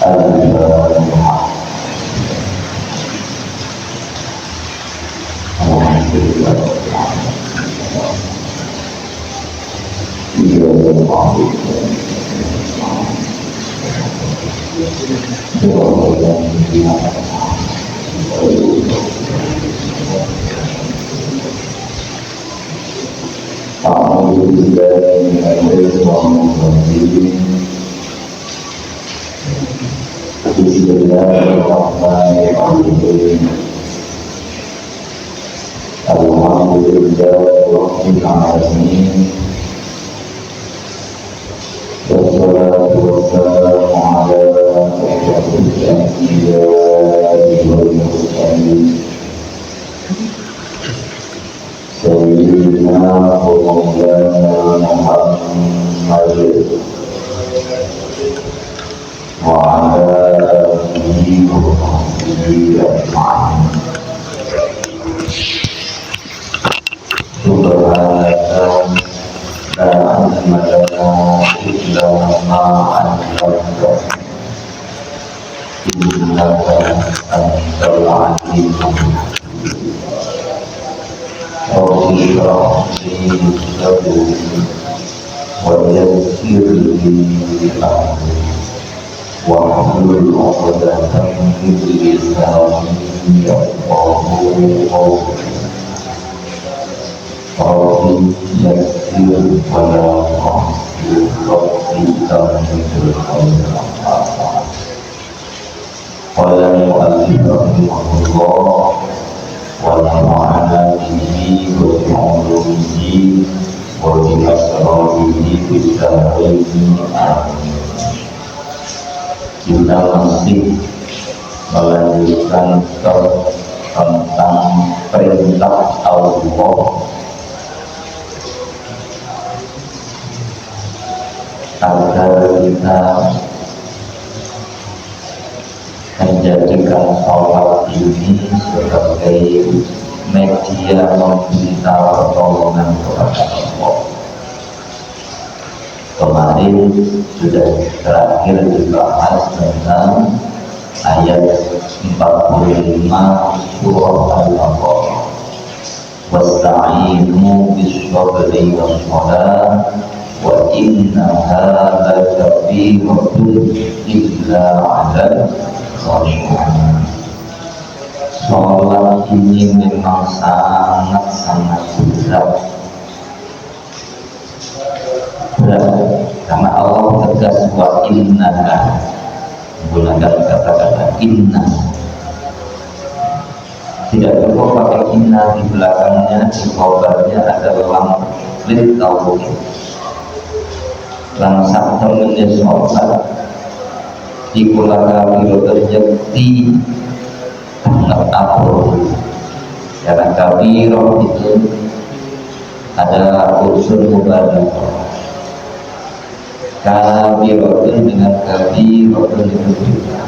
Bismillahirrahmanirrahim. Alhamdulillahirabbil alamin. Wassalatu wassalamu ala asyrofil anbiya'i wal mursalin. Sayyidina wa maulana Muhammad wa ala alihi wa sahbihi ajma'in. Subhanaka la ilma lana illa ma 'allamtana innaka antal 'alimul hakim. Rabbi shrah li sadri wa yassir li amri wahlul 'uqdatam min lisani yafqahu qawli. Rabbi yassir wa la tu'assir, Rabbi tanzil khairan. Qala mu'allif rahimahullah wa nafa'ana bihi wa bi'ulumihi wa bi asrarihi fid dharain amin. Kita masih melanjutkan tentang perintah Allah agar kita menjadikan sholat ini sebagai media meminta pertolongan kepada Allah. Kemarin sudah terakhir dibahas tentang ayat 45 surah Al-Baqarah. Wasta'inu bis-sabri was-salah wa innaha lakabiratun illa 'alal khashi'in. Sholat ini memang sangat-sangat berat karena Allah tegas wa innaha, menggunakan kata-kata inna. Tidak perlu pakai inna di belakangnya, di khabarnya ada lam lit tauhid. Langsung temennya sholat dikulaka biro terjekti sangat abur, karena kabiro itu adalah unsur mubalaghah. Kabirotun dengan kabirotun itu juga,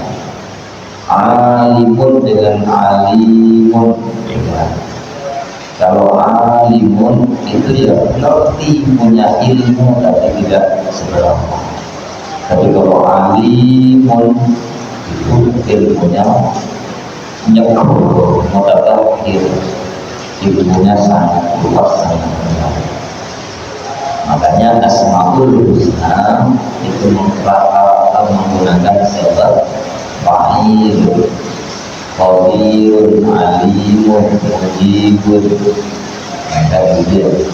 alimun dengan alimun juga. Kalau alimun itu ya ngerti, punya ilmu tapi tidak seberapa. Tapi kalau alimun itu ilmunya nyekur, mutadakkir, ilmunya sangat luas, sangat benar. Makanya Asmaul Husna itu menggunakan sebab fa'il, qadirun, alimun, mujibun, dan gitu,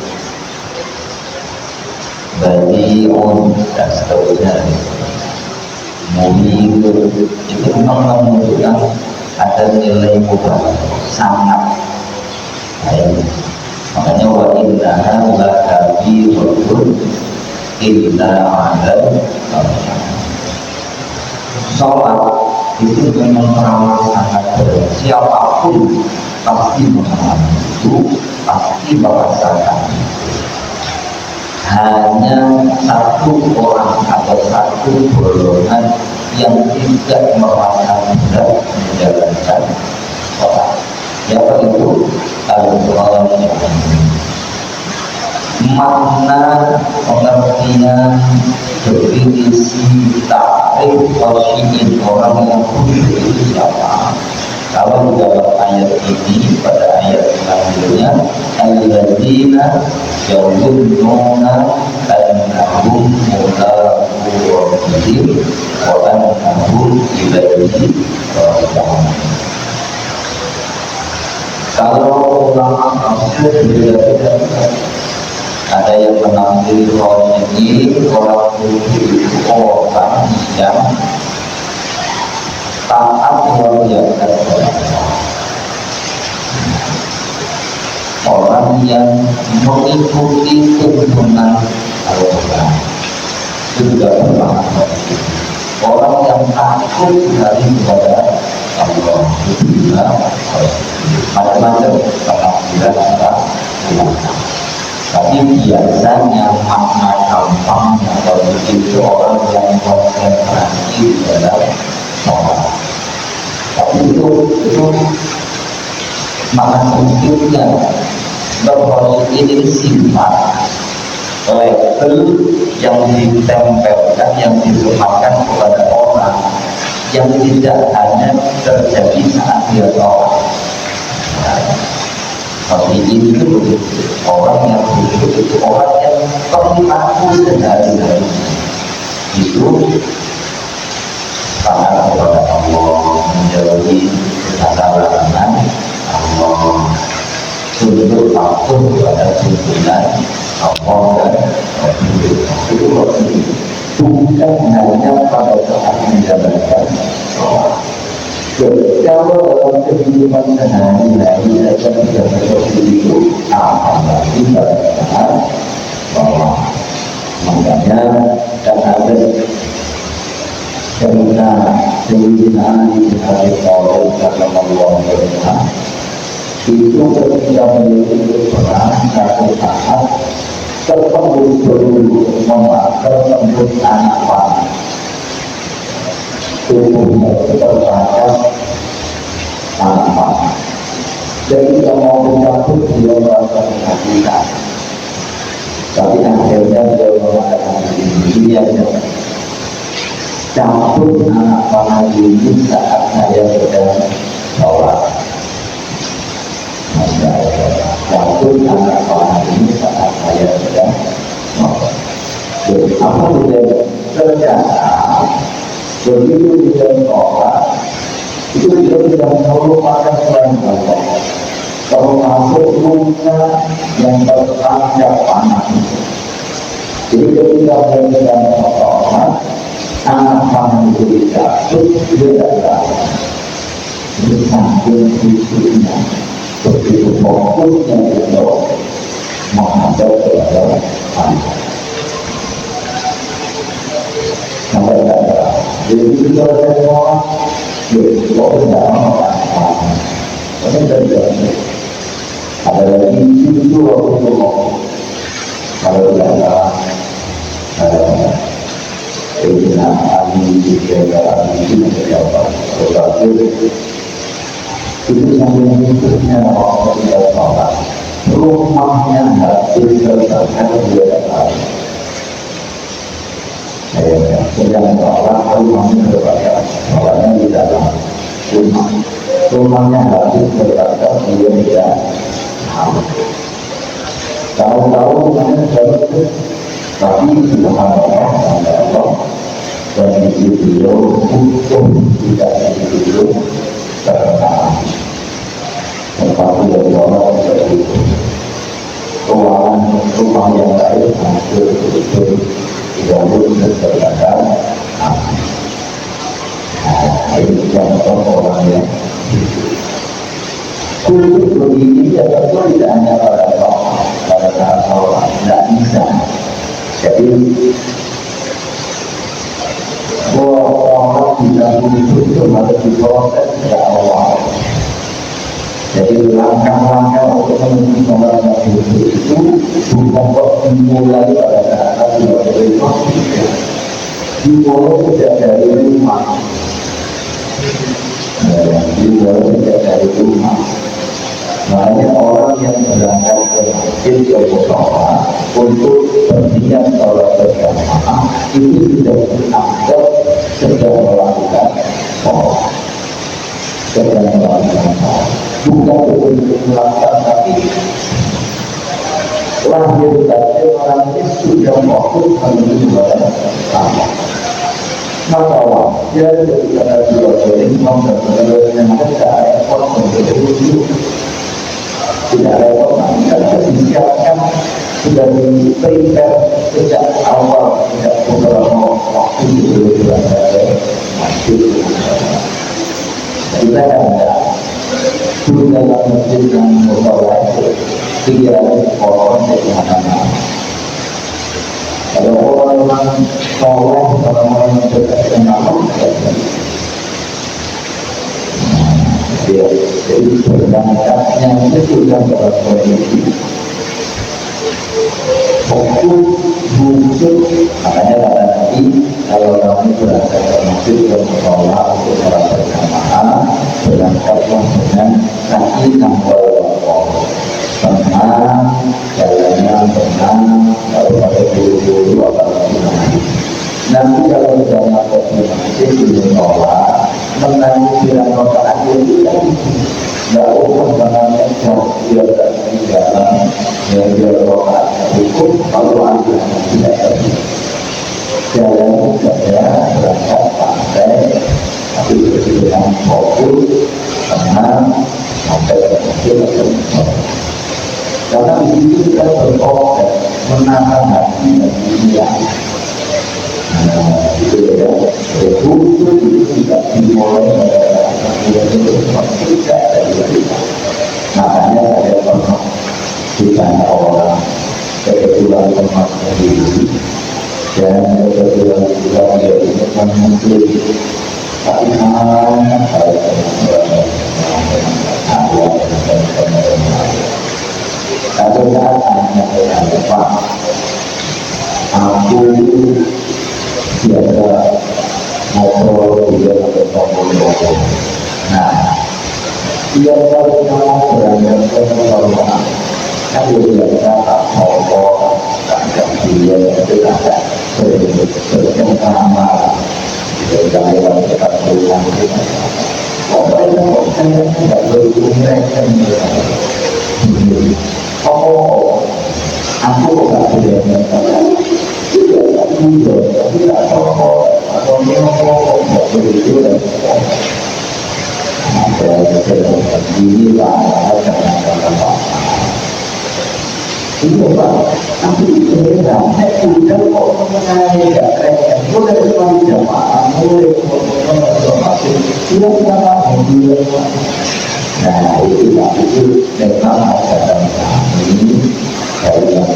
badi'un dan seterusnya. Muhibun itu memang menunjukkan ada nilai mubalaghah sangat baik. Makanya wa innaha lakabiratun illa 'alal khashi'in. Sholat itu memang teramat sangat berat. Siapapun pasti mengalami itu, pasti merasakan itu. Hanya satu orang atau satu golongan yang tidak merasa berat menjalankan sholat. Siapa itu? Al-Qur'an. Makna pengertian definisi ta'rif ta'rif khashiin, orang yang khusyuk itu siapa? Kalau dalam ayat ini, pada ayat selanjutnya, alladzina yazunnuna annahum mulaqu rabbihim wa annahum ilaihi raji'un. Kalau ulama tafsir berbeda-beda, ada yang menambil khashiin, orang khusyuk itu orang yang taat luar biasa, orang yang mengikuti tuntunan Al-Quran itu juga bermakna. Orang yang takut dari kepada Allah itu juga macam-macam penafsiran kita gunakan. Tapi biasanya makna gampang atau begitu orang yang konsentrasi dalam sholat. Tapi itu makna khusyuknya bahwa ini sifat label yang ditempelkan, yang disematkan kepada orang yang tidak hanya terjadi saat dia sholat. Tapi ini itu orang yang khusyuk itu orang yang perilaku sehari-hari itu taat kepada Allah, menjauhi kesalahan Allah, tunduk patuh kepada tuntunan Allah dan Rasul. Bukan hanya pada saat menjalankan sholat. Kalau dalam kehidupan sehari-hari akan tidak seperti itu, apalagi pada saat sholat. Makanya dan ada karena kehinaan di hari Allah karena Allah berkata itu ketika beliau berperang satu saat tertembus tertembus anak panah tubuhnya terbakar anak panah. Jadi kalau mau dicabut beliau merasa kesakitan, tapi akhirnya beliau mengatakan ini aja cabut anak panah ini saat saya sedang sholat. Cabut anak panah ini saat saya sedang sholat. Apa sudah ternyata begitu dia sholat itu dia tidak melupakan selain Allah. Kalau masuk luka yang tertancap panah itu, jadi ketika dia sedang sholat anak panah itu dicabut, dia tidak ini saking khusyuknya, begitu fokusnya itu menghadap kepada Allah. Sampai tidak jadi kita semua kalau tidak mengatakan ini terjadi. Ada lagi itu waktu kalau tidak Sayyidina Ali Sayyidina Ali menjawab tetapi itu sambil hidupnya waktu dia sholat rumahnya habis terbatas dia datang sedang sholat rumahnya terbatas sholatnya di dalam rumahnya habis terbatas dia tidak tahu-tahu rumahnya terbatas. Tapi subhanallah Allah dan di beliau hukum tidak beliau terkenal seperti dari orang seperti itu rumah yang lain hampir betul tidak boleh terkadang ini contoh orang yang khusus begini ya tentu tidak hanya pada saat sholat tidak bisa. Jadi orang tidak khusyuk itu harus diproses sejak awal. Jadi langkah-langkah untuk menuju sholat yang khusyuk itu bukan kok dimulai pada saat dimulai sejak dari rumah. Dimulai sejak dari rumah. Banyak orang yang berangkat ke masjid ke sholat untuk berniat sholat berjamaah itu sudah dianggap sebagai bukan betul-betul melakukan, tapi lahir batin orang ini sudah fokus menuju kepada Allah. Maka wajar ketika Nabi Rasulullah memperkenalkan yang tidak repot untuk itu, tidak repot, karena disiapkan sudah di-prepare sejak awal, sejak beberapa waktu sebelum berada masjid. Kita kan dulu dalam masjid yang berbawa itu tiga orang dari mana-mana. Kalau orang-orang soleh, orang-orang yang dekat dengan Allah, jadi berangkatnya itu sudah berkondisi fokus, muncul, makanya kata Nabi, kalau kamu berangkat ke masjid dan sekolah untuk sholat berjamaah, berangkatlah dengan kaki tanggul tenang, jalannya tenang, kalau pada buru-buru apalagi nanti kalau sudah masuk di masjid di sholat, menangis dengan rokaat itu kan nggak usah menangis jauh dia berada di dalam yang dia rokaat hukum kalau ada tidak terjadi jalan saja berangkat pantai tapi dengan fokus tenang sampai ke masjid atau karena di situ kita berproses menahan hati dan pikiran. Itu ya, khusus itu tidak dimulai dari makanya saya pernah ditanya orang kebetulan tempat sendiri dan kebetulan juga dia ini kan muslim tapi hanya saya satu saat hanya saya lupa aku biasa ngobrol juga sampai nah dia kalau mau berangkat ke rumah kan dia biasa tak ngobrol tak dia itu ada bersama dari orang dekat rumah pokoknya saya tidak berhubungan oh aku nggak boleh tidak mudah tapi tak tahu atau ngomong nggak begitu dan ada ini lah karena ini pak tapi sebenarnya saya sudah kok mengenai nggak keren mulai dari jamaah mulai masuk tidak sama nah itu memang ada dalam kami dari yang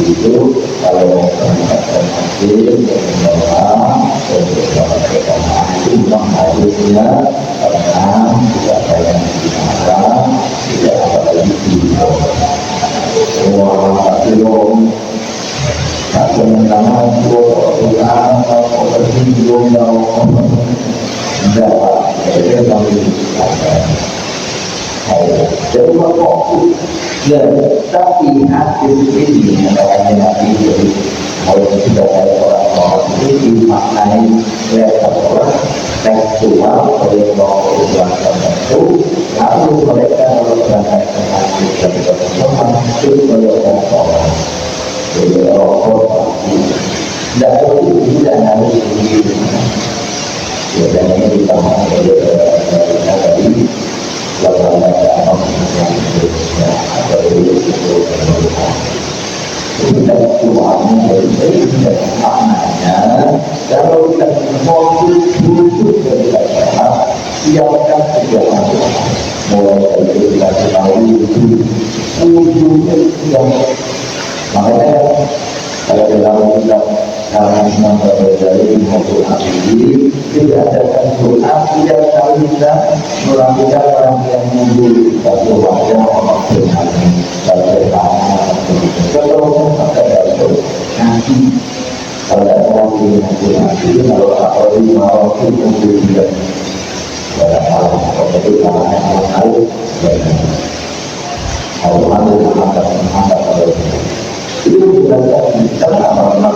itu kalau berangkat ke masjid membawa untuk sholat berjamaah itu memang harusnya tenang, tidak ada yang dimarah, tidak ada lagi belum tak sementara Tuhan atau tersinggung tidak jadi kami jadi fokus ya tapi hati ini makanya Nabi jadi kalau sudah ada orang-orang ini dimaknai orang tekstual oleh orang tertentu lalu mereka kalau berangkat ke masjid dan berjamaah masuk oleh orang jadi rokok tidak perlu tidak harus begitu biasanya ditambah oleh tadi kalau ada yang ada kita keluarnya dari tidak maknanya kalau kita fokus khusus dari kita siapkan segala mulai dari kita ketahui itu ujungnya yang makanya kalau dalam kita karena memang berbeda maupun akhirat tidak ada doa tidak kali kita melakukan orang yang mundur satu wajah orang benar satu tangan kalau ada itu nanti kalau ada orang yang mundur kalau apa di mau itu mundur tidak pada malam kalau itu tangan yang lain kalau ada kalau itu berarti karena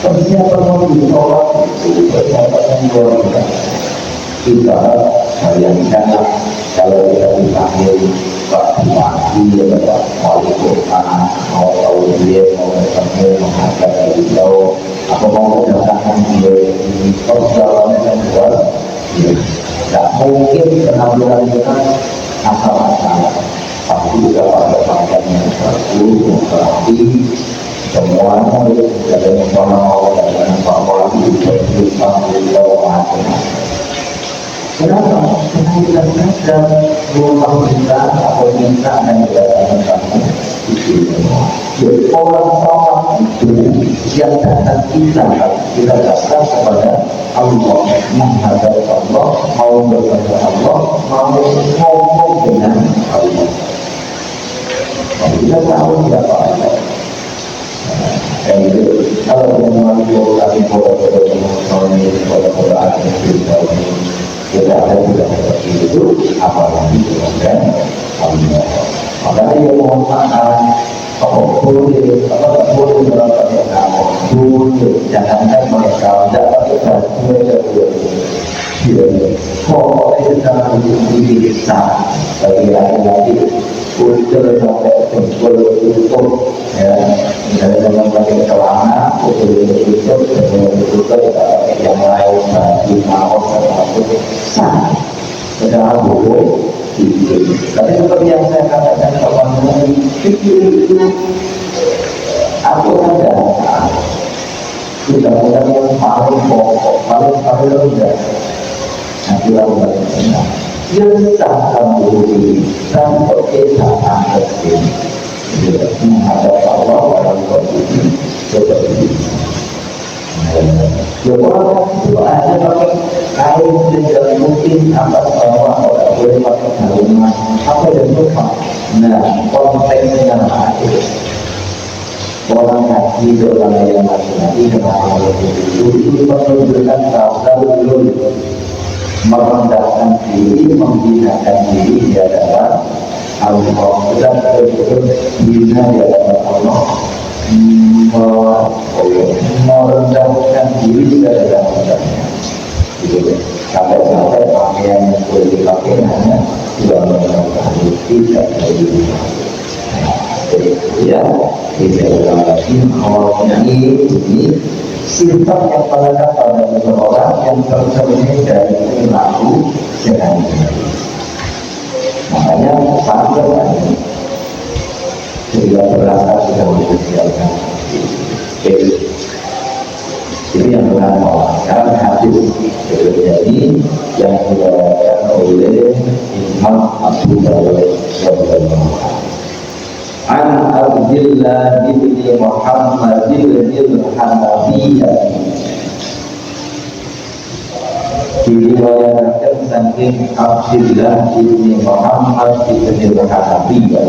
persiapan menuju sholat itu persiapan yang luar biasa kita bayangkan Kalau kita dipanggil Pak Bupati atau Pak Wali Kota, mau tahu dia mau ketemu menghargai beliau, apa mau kedatangan beliau di perjalanan yang luar, ya, tidak mungkin penampilan kita asal-asalan. Pasti juga pada panjangnya bagus, berarti semuanya dari yang mau dan Pak Wali berdipanggil beliau macam-macam. Kenapa? Karena kita sadar rumah kita atau minta dan kedatangan kamu itu jadi orang-orang itu yang datang kita datang kepada Allah, menghadap Allah, mau berkata Allah, mau ngomong dengan Allah. Kita tahu siapa Allah. Kalau memang kami pada tidak ada tidak seperti itu, apalagi dengan Allah. Makanya yang mohon maaf, boleh dalam kamu, boleh jangankan mereka dapat mereka boleh. Kok kita bisa bagi laki-laki usul sampai jempol tutup, ya, dalam pakai celana usul yang lain bagi mau termasuk sah, secara hukum itu. Tapi seperti yang saya katakan kawan-kawan, itu aku ada sudah yang paling pokok, paling rendah. Aturan bagaimana? Yesah kamu ini sampai kita angkat ini. Menghadap Allah dalam kondisi seperti ini. Orang itu ada pakai kain tidak mungkin atas bawah, orang boleh pakai kalungan apa yang lupa. Nah, konteksnya ada. Orang haji orang yang mati kenapa itu menunjukkan tahu merendahkan diri, menghinakan diri di hadapan Allah, dan betul-betul hina di hadapan Allah, merendahkan diri di hadapan Allah. Sampai-sampai pakaian yang boleh dipakai hanya dua merendahkan diri, tidak boleh. Jadi ya, kita ulang lagi awalnya ini sifat yang melekat pada seseorang yang tercermin dari perilaku sehari-hari. Makanya sampai tadi sudah berasa sudah mengusiakan ini yang benar. Sekarang hadis terjadi yang diriwayatkan oleh Imam Abu Dawud radhiyallahu anhu. An Abdillah bin Muhammad bin Hanafiyyah diriwayatkan saking Abdillah bin Muhammad bin Hanafiyyah.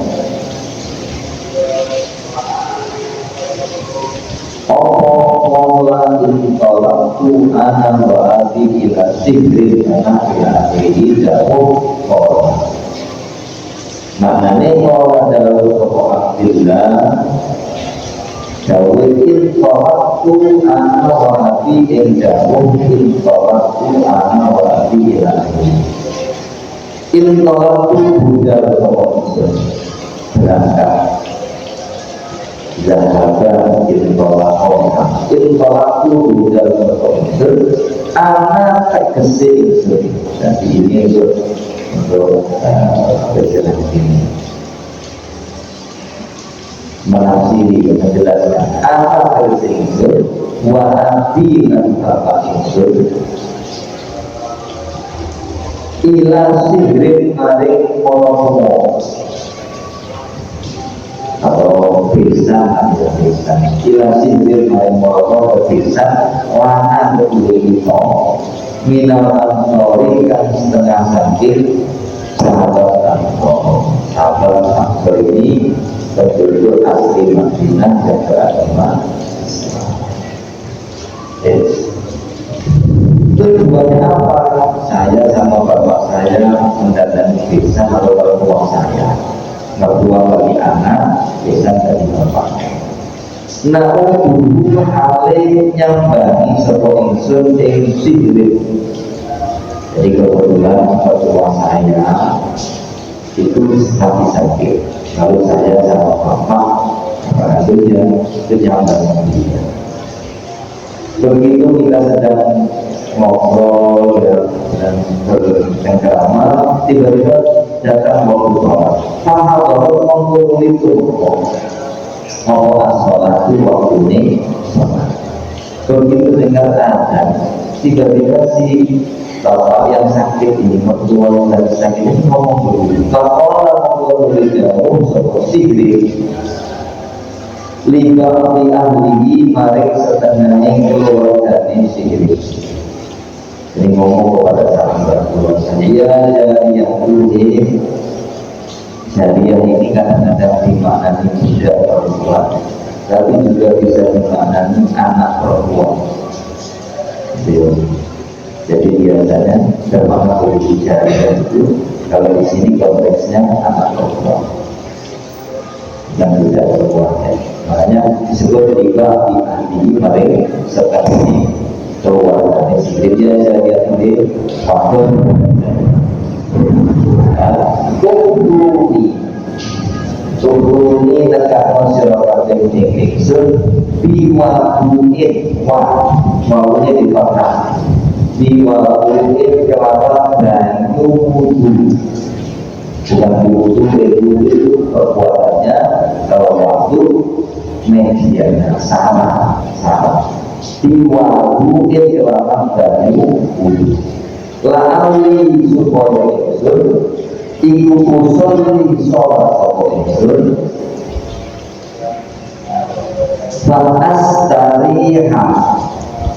Qala in talaqtu ana wa abi ila sibrin ana ila akhiri dahu qala. Maknanya kalau dalam pokok Abdillah Dawitin tolakku ana wa'abi indahu in tolakku ana wa'abi ilahi in tolakku budal pokok berangkat zahabah in tolakku budal pokok ana tegesi insun. Jadi ini untuk presiden ini menafsiri menjelaskan apa presiden wahdi dan bapak insur ila sihrin maring monomo atau bisa ila sihrin maring monomo bisa wana berlito minal ansori kan setengah sakit sahabat ini betul-betul asli Madinah dan beragama tujuannya apa? Saya sama bapak saya mendatangi desa atau mertua saya, mertua bagi anak desa dari bapaknya. Nah, dulu hale nyambangi sebuah insun yang sirik Jadi kebetulan mertua saya itu hati sakit, lalu saya sama bapak hasilnya kenyamanan dia. Begitu kita sedang ngobrol dan bercengkerama, tiba-tiba datang waktu sholat. Pahal baru ngomong itu, sholat itu waktu ini sholat. Begitu dengar azan, tiba-tiba si bapak yang sakit ini, mertua yang sakit ini ngomong dulu. Kalau orang ngomong dulu jauh, seperti lima ahli maring setengahnya keluarga ini sendiri. Jadi ngomong kepada sahabat saya yang ini, jariah ini kadang-kadang dimaknani tidak perempuan, tapi juga bisa dimaknani anak perempuan. Jadi biasanya termasuk polisi jariah itu, kalau di sini konteksnya anak perempuan yang tidak berkeluarga. Makanya disebut riba di ahli maring sekali keluarga. Jadi saya lihat ini waktu Tuhuni tegak masyarakat yang ingsun biwaduin maunya dipatah biwaduin kelawan banyu wudu, bukan wudu itu perbuatannya kalau waktu medianya sama biwaduin kelawan banyu wudu la'ali supaya ingsun iku usul sholat sopo ingsun fatas tariha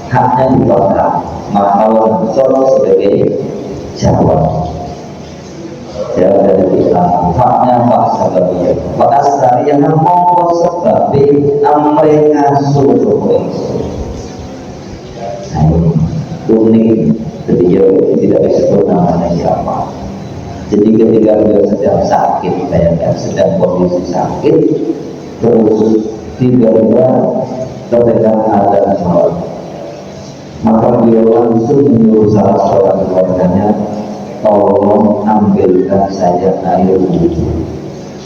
haknya dibakar maka usul sebagai jawab dari Islam haknya pak sebabnya fatas tariha mongko sebagai amreka sopo ingsun. Nah ini unik, beliau tidak disebut namanya siapa. Jadi ketika beliau sedang sakit, bayangkan sedang kondisi sakit, terus tiba-tiba terdengar azan sholat, maka beliau langsung menyuruh salah seorang keluarganya, tolong ambilkan saya air wudhu,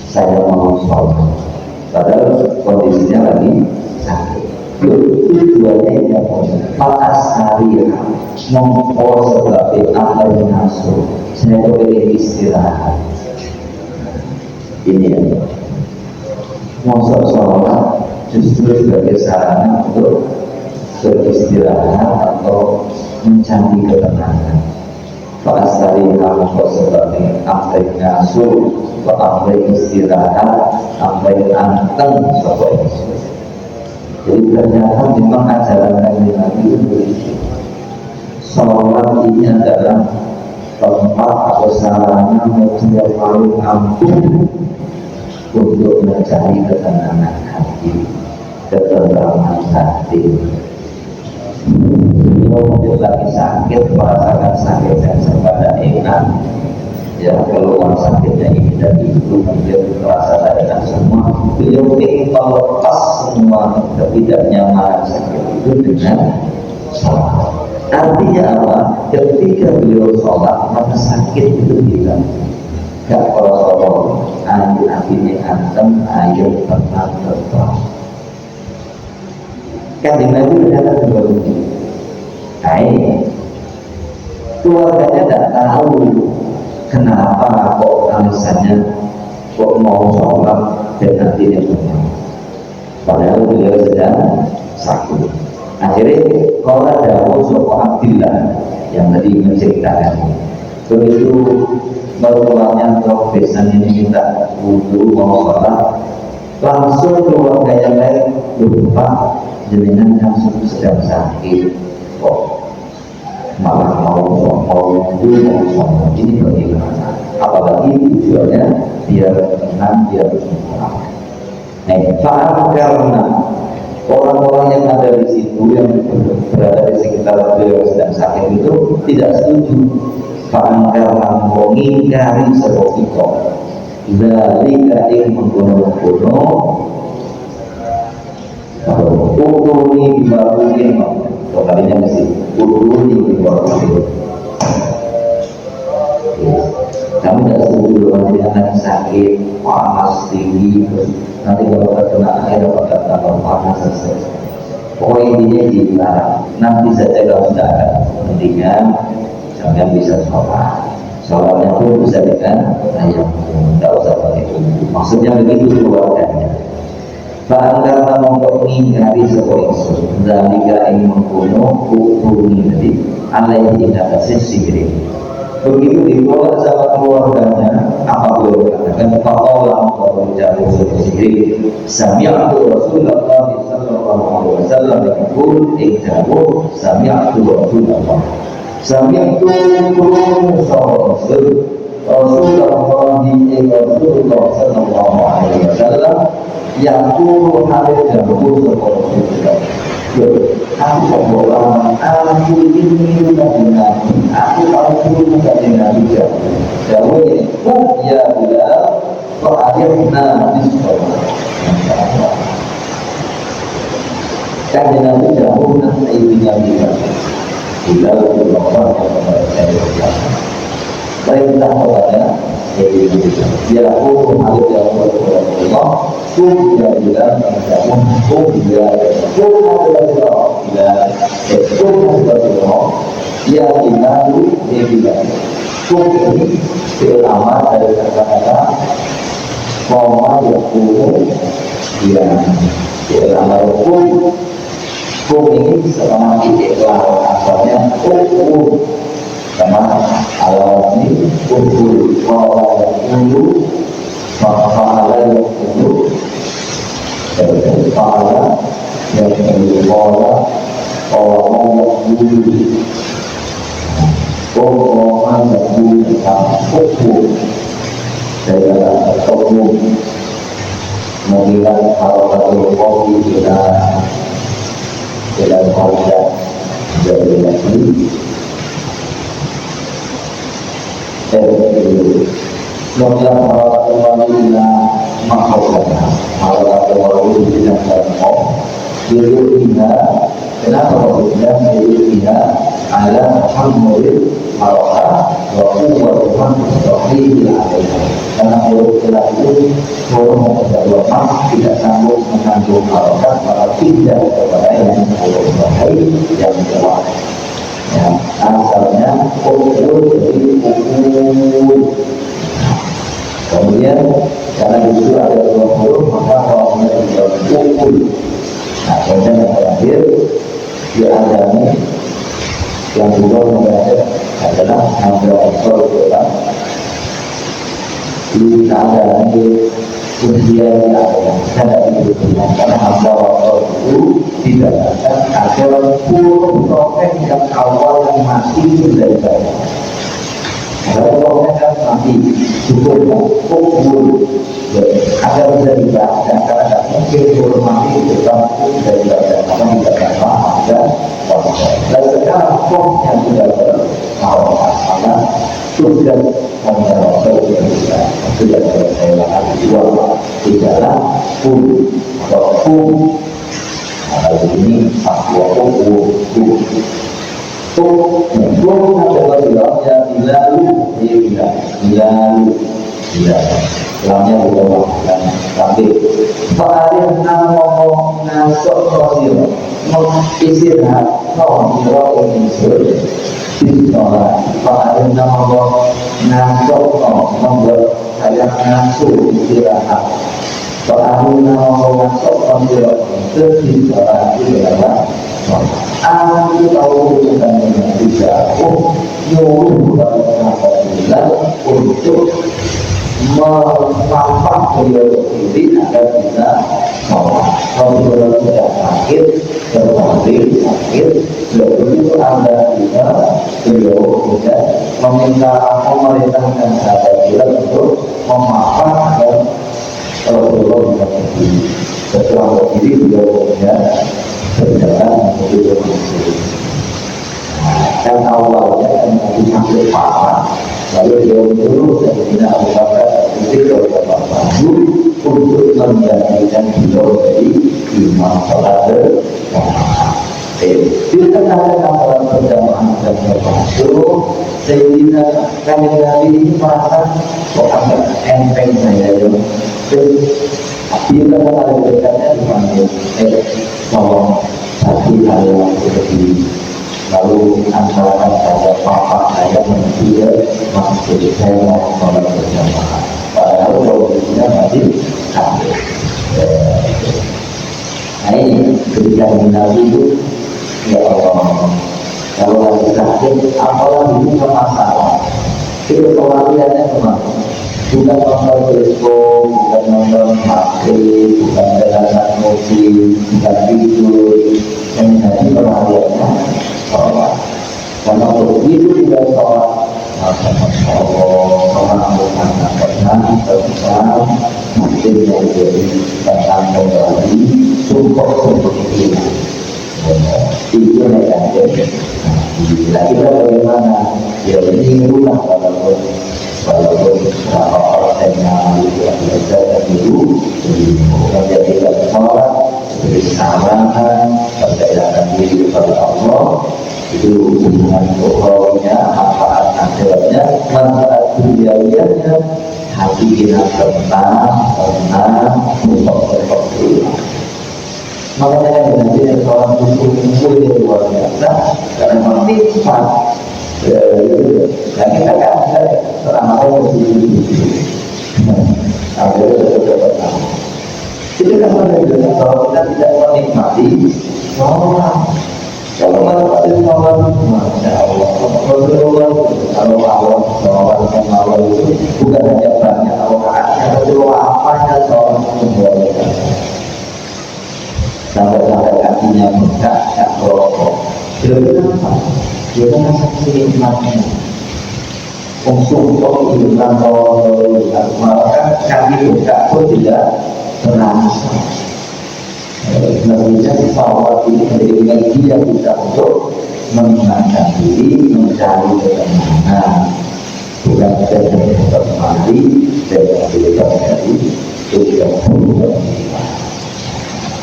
saya mau sholat. Padahal kondisinya lagi sakit. Tujuannya yang patas hari mengkor sebagai amal nafsu, saya boleh istirahat. Ini ya, masuk sholat justru sebagai sarana untuk beristirahat atau mencari ketenangan. Patas hari mengkor sebagai amal nafsu, amal istirahat, amal anteng sebagai. Jadi ternyata memang ajaran Nabi itu begitu. Sholat ini adalah tempat atau sarana media paling ampuh untuk mencari ketenangan hati, ketenangan hati. Beliau lagi sakit, merasakan sakit yang serba enak. Ya keluar sakitnya ini dan itu, beliau merasa enak semua. Beliau ingin melepas semua ketidaknyamanan sakit itu dengan sholat. Artinya apa? Ketika beliau sholat, maka sakit itu hilang. Gak kalau air akhirnya antem, air tenang terbang. Kan di Nabi berkata seperti ini. Keluarganya tidak tahu kenapa kok alasannya kok mau sholat dan nanti dia tenang. Padahal beliau sedang sakit. Akhirnya kalau ada Sopo Abdillah yang tadi menceritakan, begitu mertuanya atau besan ini minta wudhu mau sholat, langsung keluarga yang lain lupa jenengan yang sedang sakit kok malah mau wudhu mau sholat, ini bagaimana? Apalagi tujuannya biar tenang, biar bersenang. Karena orang-orang yang ada di situ yang berada di sekitar beliau sedang sakit itu tidak setuju. Karena mengingkari seperti itu, dari kain menggunakan utuni dibakuin, kalinya mesti utuni dibakuin. Kami tidak setuju kalau anak sakit, panas tinggi, terus nanti kalau terkena air apakah tambah panas selesai. Pokoknya intinya dilarang. Nanti saja kalau sudah ada kepentingan, jangan bisa sholat. Sholatnya pun bisa dengan ayam, tidak usah pakai bumbu. Maksudnya begitu keluarganya. Bahkan karena mengingkari sebuah isu dan jika ingin membunuh hukumi tadi, alaihi tidak sihir. Begitu ditolak sama keluarganya, apa boleh dikatakan? Faqala Allahu jalla sihir. Sami'tu Rasulullah sallallahu alaihi wasallam yaqul iktabu sami'tu Rasulullah. Sami'tu Rasulullah sallallahu alaihi wasallam yaqulu hadithu seperti itu. Aku berdoa, aku ini dengan aku tahu dengan dia. Jadi, ya Bilal, fa'alimna bisalah. Kan dengan jauh nanti dengan dia. Bilal berdoa kepada saya. Perintah kepada ya aku harus jauh kepada Allah. Ya Bilal, ya ya inalu ya bilang ini selama dari kata-kata koma yakulu ya selama kum ini selama ikhlas asalnya kum sama alam ini kum koma yakulu maka yakulu kepala yang kepala orang yang dulu orang yang dulu tentang hukum dalam hukum mengingat kalau kopi kita dalam konsep dari lagi Maka Rasulullah maksudnya kalau orang tidak tahu dirinya kenapa Rasulullah dirinya ala hamil marah wa quwwatan tauhid karena Rasulullah itu orang yang tidak sanggup menanggung harokat maka tidak kepada yang berbahaya yang jelas. Ya, asalnya ukur dari ukur. Kemudian karena itu ada 20 maka awalnya juga ukur. Nah, kemudian yang terakhir diadami yang juga mengatakan adalah hamzah al-qur'an. Diadami ujian yang ada di dunia karena hamzah al-qur'an itu didapatkan agar 10 proses yang awal yang masih dari saya. Kalau proses kan mati cukup kubur agar bisa dibaca karena mungkin belum mati tetap bisa dibaca karena tidak dapat ada proses. Dan sekarang proses yang sudah berharokat karena sudah sudah selesai lagi dua tidaklah atau kalau ini aku adalah bilangnya bilangnya bukan tapi Fa'alim ngomong ngasok rosil istirahat ngomong insur bismillah Fa'alim ngomong ngasok membuat saya ngasuh istirahat Fa'alim ngomong ngasok rosil bismillah aku tahu tentang Indonesia nyuruh Alhamdulillah untuk melampak beliau sendiri agar bisa kalau beliau sudah sakit terbalik sakit begitu anda bisa beliau tidak meminta memerintahkan sahabat beliau untuk memaafkan agar kalau beliau bisa berdiri setelah berdiri beliau tidak berjalan menuju ke masjid. Dan awalnya kan masih sampai parah, lalu dia menyuruh Sayyidina Abu Bakar Siddiq radhiyallahu anhu untuk menjadikan beliau jadi imam salat berjamaah. Di tengah-tengah salat berjamaah dan termasuk sehingga kami ini merasa kok agak enteng saya ya. Bila ada dekatnya dipanggil, tolong satu hal yang seperti lalu antara saya papa saya dan dia masuk saya mau sholat berjamaah. Padahal posisinya masih kami. Nah ini ketika Nabi itu ya Allah, kalau lagi sakit apalagi bukan masalah itu kematiannya kemana? Bukan nonton teleskop, bukan nonton HP, bukan dengarkan musik, bukan tidur, yang jadi kematiannya sholat. Karena begitu tidak sholat, maka Masya Allah, orang bukan pernah terbesar, mungkin yang jadi tentang kembali, support itu. Itu yang jadi. Nah kita bagaimana? Ya ini ulang walaupun berapa persennya yang belajar dulu, menjadi sholat, bersamahan, percayakan diri kepada Allah. Itu hubungan ukhrawiynya, manfaat akhiratnya, manfaat duniawinya, hati kita tenang, untuk seperti makanya dengan dia seorang musuh yang luar biasa, karena manfaat. Dan kita kan selama ini ada itu kan menunjukkan bahwa kita tidak menikmati sholat. Kalau menikmati sholat, Masya Allah, Rasulullah kalau awal sholat yang awal itu bukan hanya banyak rakaatnya, tapi apanya sholat itu sampai kakinya bengkak, tak merokok. Jadi apa? Dia kan saksi nikmatnya. Untuk hidupan maka kaki bengkak pun tidak terasa. Sebenarnya sholat ini menjadi media kita untuk menenangkan diri, mencari ketenangan. Bukan saja untuk mandi dan menjadikan dari tujuan untuk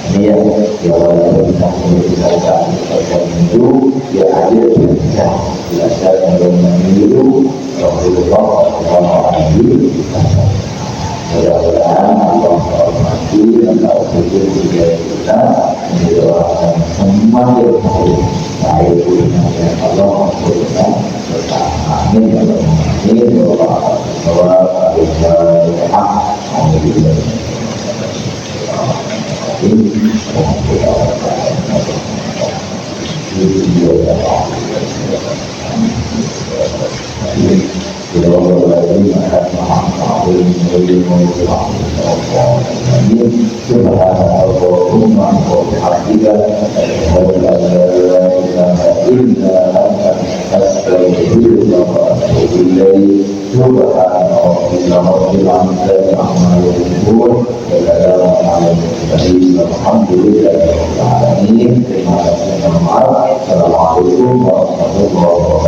ini yang walaupun kita membicarakan tentang itu ya ada belajar dalam meniru Rasulullah SAW. Mudah-mudahan Allah menghormati dan bersyukur kepada kita menjadi orang yang semakin baik dengan Allah Subhanahu wa taala. Amin ya rabbal alamin. Alhamdulillah. Terima kasih. Assalamualaikum warahmatullahi wabarakatuh.